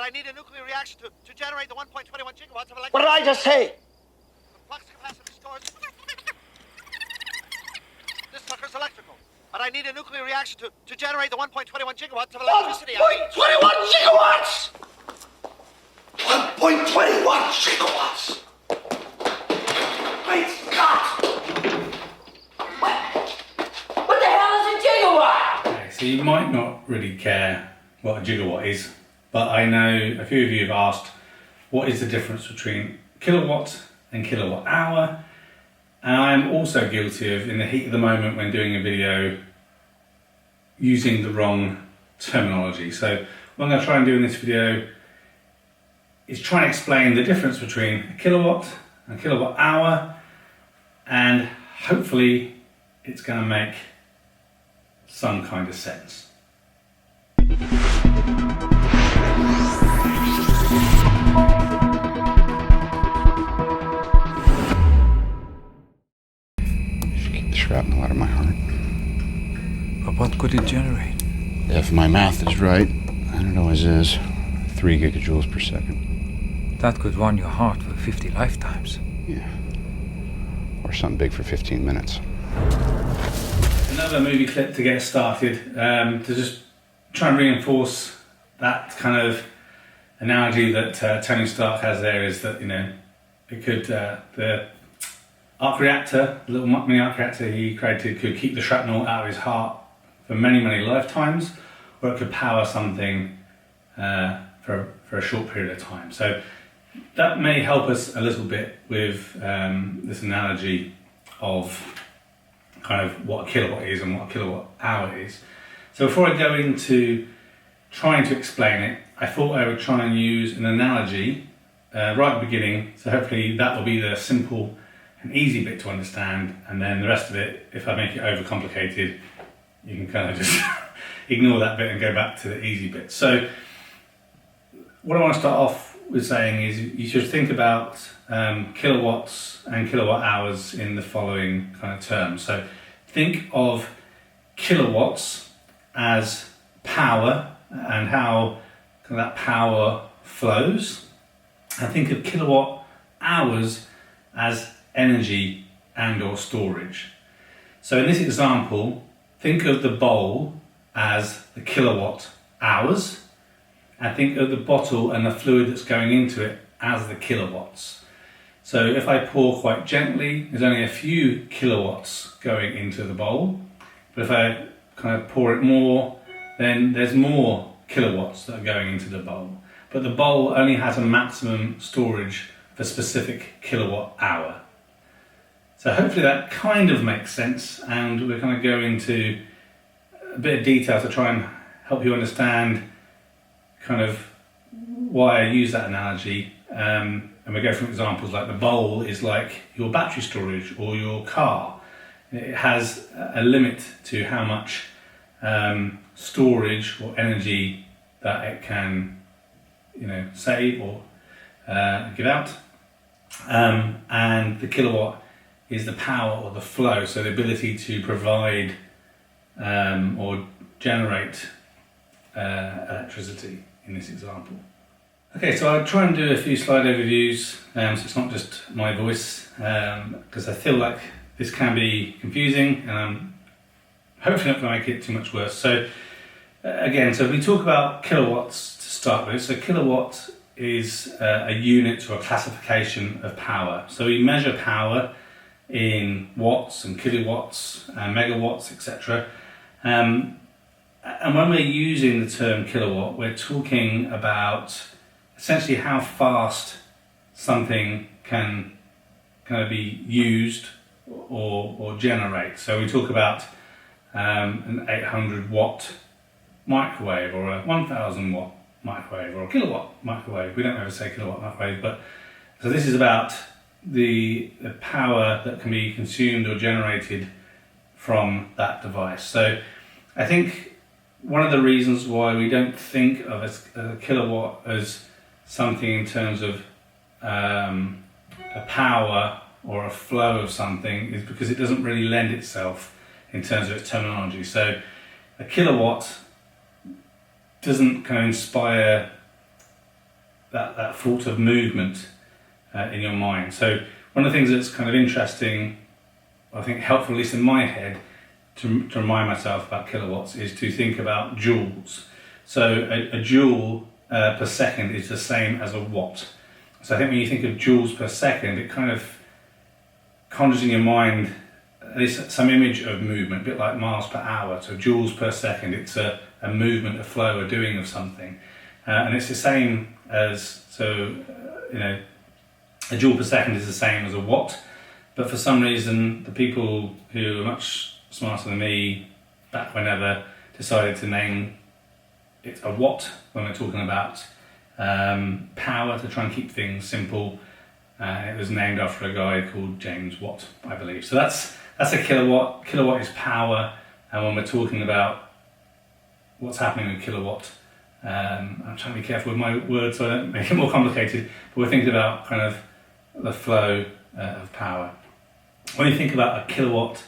I need a nuclear reaction to generate the 1.21 gigawatts of electricity. What did I just say? The flux capacitor stores. This sucker's electrical. But I need a nuclear reaction to generate the 1.21 gigawatts of electricity. 1.21 gigawatts! 1.21 gigawatts! Great Scott! What the hell is a gigawatt? Okay, so you might not really care what a gigawatt is, but I know a few of you have asked what is the difference between kilowatt and kilowatt hour, and I'm also guilty of, in the heat of the moment when doing a video, using the wrong terminology. So what I'm going to try and do in this video is try and explain the difference between a kilowatt and kilowatt hour, and hopefully it's going to make some kind of sense. Keep the shrapnel out of my heart. But what could it generate? If my math is right, I don't know as is, 3 gigajoules per second. That could run your heart for 50 lifetimes. Yeah. Or something big for 15 minutes. Another movie clip to get started, to just try and reinforce that kind of analogy that Tony Stark has there, is that, you know, it could, the arc reactor, the little mini arc reactor he created, could keep the shrapnel out of his heart for many, many lifetimes, or it could power something for a short period of time. So that may help us a little bit with this analogy of kind of what a kilowatt is and what a kilowatt hour is. So before I go into trying to explain it, I thought I would try and use an analogy right at the beginning, so hopefully that will be the simple and easy bit to understand, and then the rest of it, if I make it overcomplicated, you can kind of just ignore that bit and go back to the easy bit. So what I want to start off with saying is you should think about kilowatts and kilowatt hours in the following kind of terms. So think of kilowatts as power and how kind of that power flows, and think of kilowatt hours as energy and or storage. So in this example, think of the bowl as the kilowatt hours, and think of the bottle and the fluid that's going into it as the kilowatts. So if I pour quite gently, there's only a few kilowatts going into the bowl, but if I kind of pour it more, then there's more kilowatts that are going into the bowl. But the bowl only has a maximum storage for specific kilowatt hour. So hopefully that kind of makes sense, and we're going to go into a bit of detail to try and help you understand kind of why I use that analogy. And we go from examples like the bowl is like your battery storage or your car. It has a limit to how much storage or energy that it can, you know, save or give out. And the kilowatt is the power or the flow, so the ability to provide or generate electricity in this example. Okay, so I'll try and do a few slide overviews, so it's not just my voice, because I feel like this can be confusing, and I'm hopefully not going to make it too much worse. So again, so if we talk about kilowatts to start with, so kilowatt is a unit or a classification of power. So we measure power in watts and kilowatts and megawatts, etc. And when we're using the term kilowatt, we're talking about essentially how fast something can kind of be used or generate. So we talk about an 800 watt microwave or a 1000 watt microwave or a kilowatt microwave. We don't ever say kilowatt microwave, but so this is about the power that can be consumed or generated from that device. So I think one of the reasons why we don't think of a kilowatt as something in terms of a power or a flow of something is because it doesn't really lend itself in terms of its terminology. So a kilowatt doesn't kind of inspire that thought of movement in your mind. So one of the things that's kind of interesting, I think helpful, at least in my head, to remind myself about kilowatts is to think about joules. So a joule per second is the same as a watt. So I think when you think of joules per second, it kind of conjures in your mind at least some image of movement, a bit like miles per hour. So joules per second, it's a movement, a flow, a doing of something. And it's the same as, a joule per second is the same as a watt. But for some reason, the people who are much smarter than me, back whenever, decided to name it a watt when we're talking about power, to try and keep things simple. It was named after a guy called James Watt, I believe. So that's a kilowatt. Kilowatt is power, and when we're talking about what's happening with kilowatt, I'm trying to be careful with my words so I don't make it more complicated, but we're thinking about kind of the flow of power. When you think about a kilowatt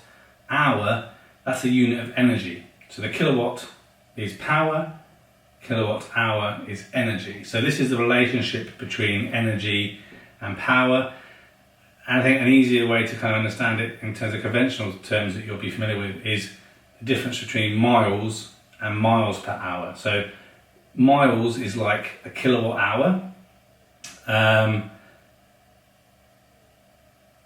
hour, that's a unit of energy. So the kilowatt is power, kilowatt hour is energy. So this is the relationship between energy and power. And I think an easier way to kind of understand it in terms of conventional terms that you'll be familiar with is the difference between miles and miles per hour. So miles is like a kilowatt hour,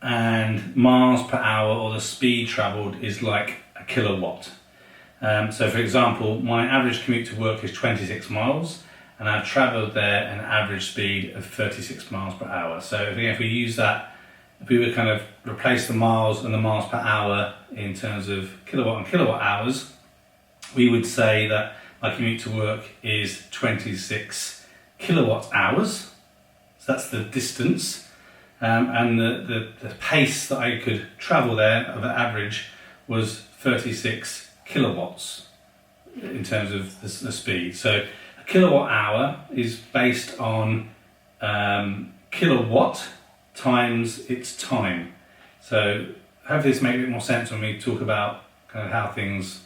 and miles per hour, or the speed travelled, is like a kilowatt. So for example, my average commute to work is 26 miles, and I've travelled there an average speed of 36 miles per hour. So if we use that, if we would kind of replace the miles and the miles per hour in terms of kilowatt and kilowatt hours, we would say that my commute to work is 26 kilowatt hours. So that's the distance. And the pace that I could travel there of an average was 36 kilowatts in terms of the speed. So a kilowatt hour is based on kilowatt times its time. So hopefully this makes a bit more sense when we talk about kind of how things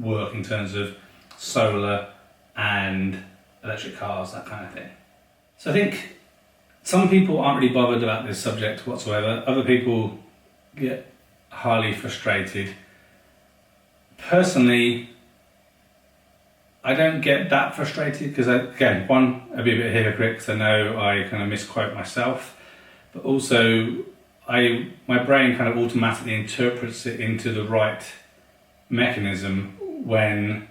work in terms of solar and electric cars, that kind of thing. So I think some people aren't really bothered about this subject whatsoever. Other people get highly frustrated. Personally, I don't get that frustrated because, again, one, I'd be a bit of a hypocrite because I know I kind of misquote myself, but also my brain kind of automatically interprets it into the right mechanism when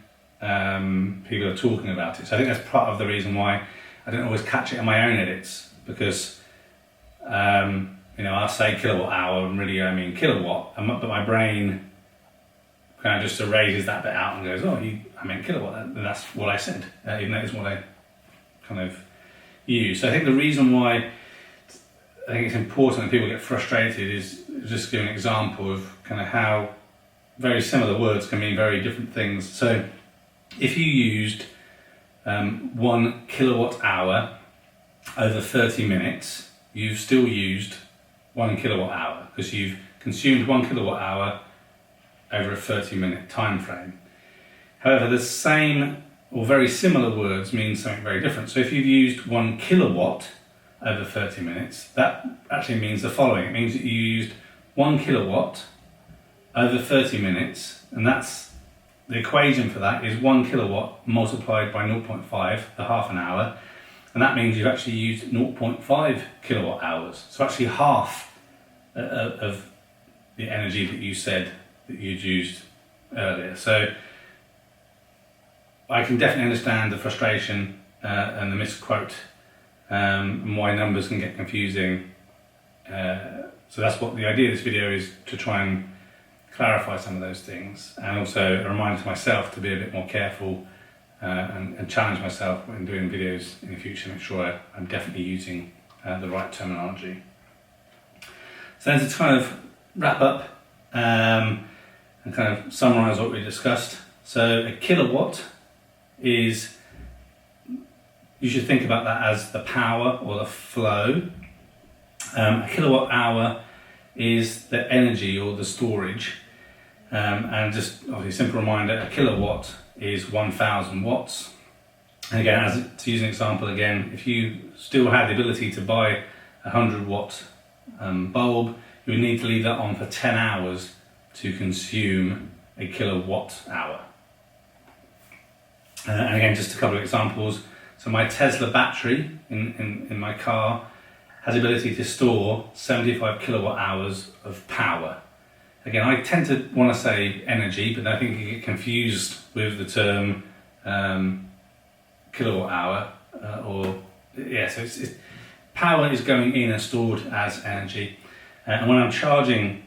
people are talking about it. So I think that's part of the reason why I don't always catch it in my own edits, because I'll say kilowatt hour and really I mean kilowatt, but my brain kind of just erases that bit out and goes, I meant kilowatt, and that's what I said, even though it's what I kind of use. So I think the reason why I think it's important that people get frustrated is just give an example of kind of how very similar words can mean very different things. So if you used 1 kilowatt hour over 30 minutes, you've still used 1 kilowatt hour because you've consumed 1 kilowatt hour over a 30-minute time frame. However, the same or very similar words mean something very different. So if you've used 1 kilowatt over 30 minutes, that actually means the following. It means that you used 1 kilowatt over 30 minutes, and that's the equation for that is 1 kilowatt multiplied by 0.5, the half an hour, and that means you've actually used 0.5 kilowatt hours. So actually half of the energy that you said that you'd used earlier. So I can definitely understand the frustration and the misquote and why numbers can get confusing. So that's what the idea of this video is, to try and clarify some of those things, and also a reminder to myself to be a bit more careful and challenge myself when doing videos in the future, make sure I'm definitely using the right terminology. So then to kind of wrap up and kind of summarise what we discussed. So a kilowatt is, you should think about that as the power or the flow. A kilowatt hour is the energy or the storage. And just obviously a simple reminder, a kilowatt is 1000 watts. And again, to use an example again, if you still had the ability to buy a 100-watt bulb, you would need to leave that on for 10 hours to consume a kilowatt hour. And again, just a couple of examples. So my Tesla battery in my car has the ability to store 75 kilowatt hours of power. Again, I tend to want to say energy, but I think you get confused with the term kilowatt hour, so it's power is going in and stored as energy. And when I'm charging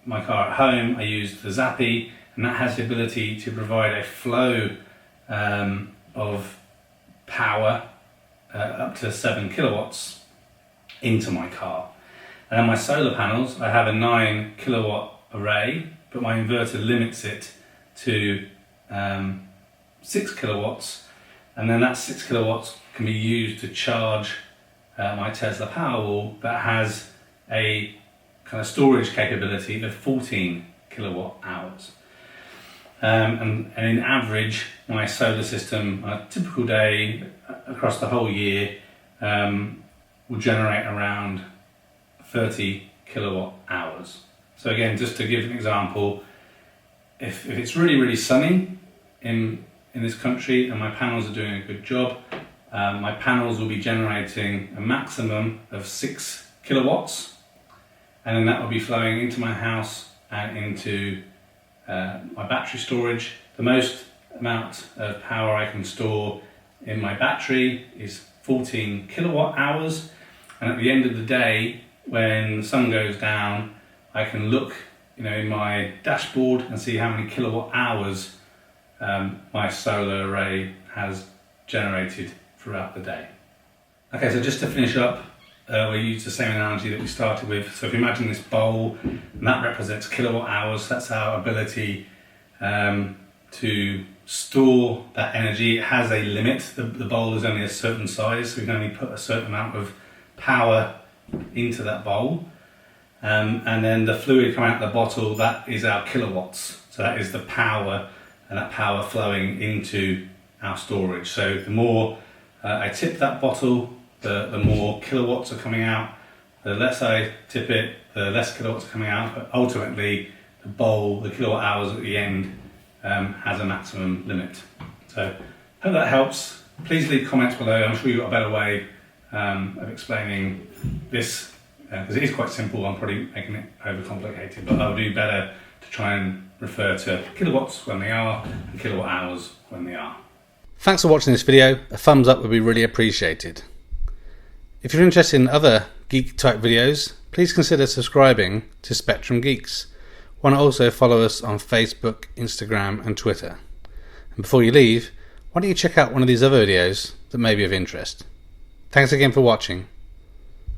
my car at home, I use the Zappi, and that has the ability to provide a flow of power up to 7 kilowatts into my car. And then my solar panels, I have a 9 kilowatt array, but my inverter limits it to 6 kilowatts, and then that 6 kilowatts can be used to charge my Tesla Powerwall that has a kind of storage capability of 14 kilowatt hours. And in average, my solar system on a typical day across the whole year will generate around 30 kilowatt hours. So again, just to give an example, if it's really sunny in this country and my panels are doing a good job, my panels will be generating a maximum of 6 kilowatts, and then that will be flowing into my house and into my battery storage. The most amount of power I can store in my battery is 14 kilowatt hours, and at the end of the day, when the sun goes down, I can look in my dashboard and see how many kilowatt hours my solar array has generated throughout the day. Okay, so just to finish up, we use the same analogy that we started with. So if you imagine this bowl, and that represents kilowatt hours, that's our ability to store that energy. It has a limit. The bowl is only a certain size, so we can only put a certain amount of power into that bowl. And then the fluid coming out of the bottle, that is our kilowatts. So that is the power, and that power flowing into our storage. So the more I tip that bottle, the more kilowatts are coming out. The less I tip it, the less kilowatts are coming out. But ultimately, the bowl, the kilowatt hours at the end, has a maximum limit. So hope that helps. Please leave comments below. I'm sure you've got a better way of explaining this, because it is quite simple. I'm probably making it overcomplicated, but I'll do better to try and refer to kilowatts when they are and kilowatt hours when they are. Thanks for watching this video. A thumbs up would be really appreciated. If you're interested in other geek type videos, please consider subscribing to Spectrum Geeks. Why not also follow us on Facebook, Instagram and Twitter. And before you leave, why don't you check out one of these other videos that may be of interest. Thanks again for watching.